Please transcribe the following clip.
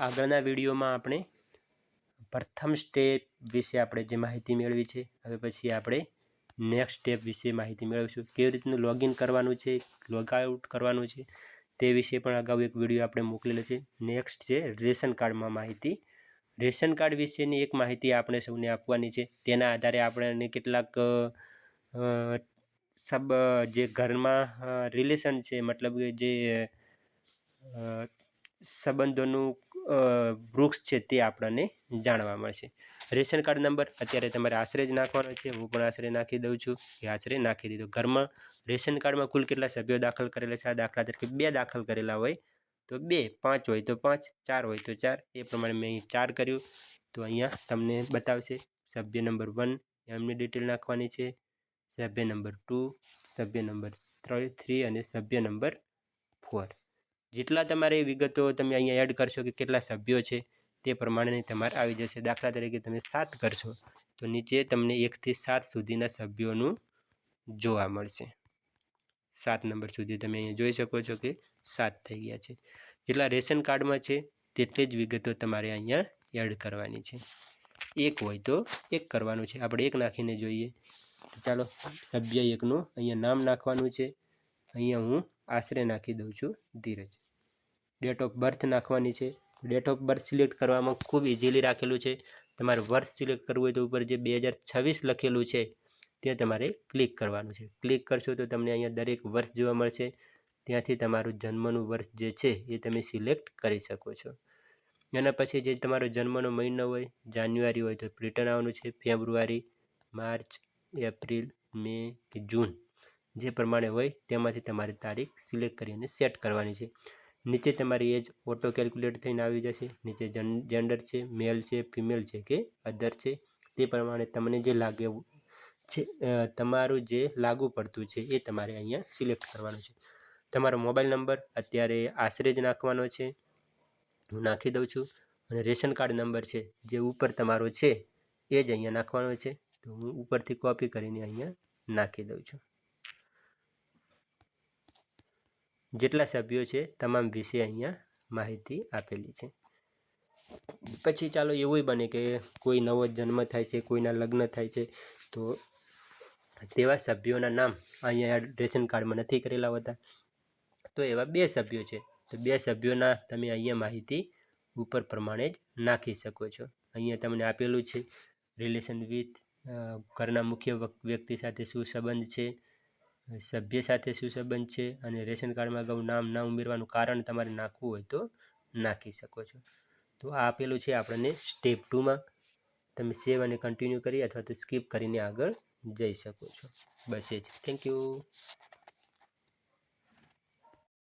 આગળના વિડીયોમાં આપણે પ્રથમ સ્ટેપ વિશે આપણે જે માહિતી મેળવી છે, હવે પછી આપણે નેક્સ્ટ સ્ટેપ વિશે માહિતી મેળવીશું. કેવી રીતનું લોગિન કરવાનું છે, લોગઆઉટ કરવાનું છે તે વિશે પણ અગાઉ એક વિડીયો આપણે મોકલેલો છે. નેક્સ્ટ છે રેશન કાર્ડમાં માહિતી. રેશન કાર્ડ વિશેની એક માહિતી આપણે સૌને આપવાની છે. તેના આધારે આપણને કેટલાક જે ઘરમાં રિલેશન છે, મતલબ કે જે સંબંધોનું વૃક્ષ છે તે આપણને જાણવા મળશે. રેશન કાર્ડ નંબર અત્યારે તમારે આશરે જ નાખવાનો છે. હું પણ આશરે નાખી દઉં છું કે આશરે નાખી દીધો. ઘરમાં રેશન કાર્ડમાં કુલ કેટલા સભ્યો દાખલ કરેલા છે? આ દાખલા તરીકે 2 દાખલ કરેલા હોય તો 2, 5 હોય તો 5, 4 હોય તો 4. એ પ્રમાણે મેં અહીં 4 કર્યું. તો અહીંયા તમને બતાવશે સભ્ય નંબર 1 એમની ડિટેલ નાખવાની છે, સભ્ય નંબર 2, સભ્ય નંબર 3 અને સભ્ય નંબર 4. જેટલા તમારે વિગતો તમે અહીંયા એડ કરશો કે કેટલા સભ્યો છે તે પ્રમાણે તમારે આવી જશે. દાખલા તરીકે તમે 7 કરશો તો નીચે તમને 1 થી 7 સુધીના સભ્યોનું જોવા મળશે. 7 નંબર સુધી તમે અહીંયા જોઈ શકો છો કે 7 થઈ ગયા છે. જેટલા રેશન કાર્ડમાં છે તેટલી જ વિગતો તમારે અહીંયા એડ કરવાની છે. 1 હોય તો 1 કરવાનું છે. આપણે 1 નાખીને જોઈએ. તો ચાલો સભ્ય 1નું અહીંયા નામ નાખવાનું છે. અહીંયા હું આશરે નાખી દઉં છું ધીરજ. ડેટ ઓફ બર્થ નાખવાની છે. ડેટ ઓફ બર્થ સિલેક્ટ કરવામાં ખૂબ ઇઝીલી રાખેલું છે. તમારે વર્ષ સિલેક્ટ કરવું હોય તો ઉપર જે 2026 લખેલું છે તે તમારે ક્લિક કરવાનું છે. ક્લિક કરશો તો તમને અહીંયા દરેક વર્ષ જોવા મળશે. ત્યાંથી તમારું જન્મનું વર્ષ જે છે એ તમે સિલેક્ટ કરી શકો છો. એના પછી જે તમારો જન્મનો મહિનો હોય, જાન્યુઆરી હોય તો રિટર્ન આવવાનું છે, ફેબ્રુઆરી, માર્ચ, એપ્રિલ, મે કે જૂન જે પ્રમાણે હોય તેમાંથી તમારી તારીખ સિલેક્ટ કરીને સેટ કરવાની છે. નીચે તમારી એજ ઓટો કેલ્ક્યુલેટ થઈને આવી જશે. નીચે જેન્ડર છે, મેલ છે, ફિમેલ છે કે અધર છે તે પ્રમાણે તમને જે લાગે છે, તમારું જે લાગુ પડતું છે એ તમારે અહીંયા સિલેક્ટ કરવાનું છે. તમારો મોબાઈલ નંબર અત્યારે આશરે જ નાખવાનો છે. હું નાખી દઉં છું. અને રેશન કાર્ડ નંબર છે જે ઉપર તમારો છે એ જ અહીંયા નાખવાનો છે. તો હું ઉપરથી કોપી કરીને અહીંયા નાખી દઉં છું. જેટલા સભ્યો છે તમામ વિશે અહીંયા માહિતી આપેલી છે. પછી ચાલો એવું બને કે કોઈ નવો જન્મ થાય છે, કોઈના લગ્ન થાય છે તો તેવા સભ્યોના નામ અહીંયા રેશન કાર્ડમાં નથી કરેલા હોતા. તો એવા 2 સભ્યો છે તો 2 સભ્યોના તમે અહીંયા માહિતી ઉપર પ્રમાણે જ નાખી શકો છો. અહીંયા તમને આપેલું છે રિલેશન વિથ, ઘરના મુખ્ય વ્યક્તિ સાથે શું સંબંધ છે, સભ્ય સાથે શું સંબંધ છે, અને રેશન કાર્ડમાં અગાઉ નામ ના ઉમેરવાનું કારણ તમારે નાખવું હોય તો નાખી શકો છો. તો આ આપેલું છે આપણને સ્ટેપ 2માં. તમે સેવ અને કન્ટિન્યુ કરી અથવા તો સ્કીપ કરીને આગળ જઈ શકો છો. બસ એ જ. Thank you.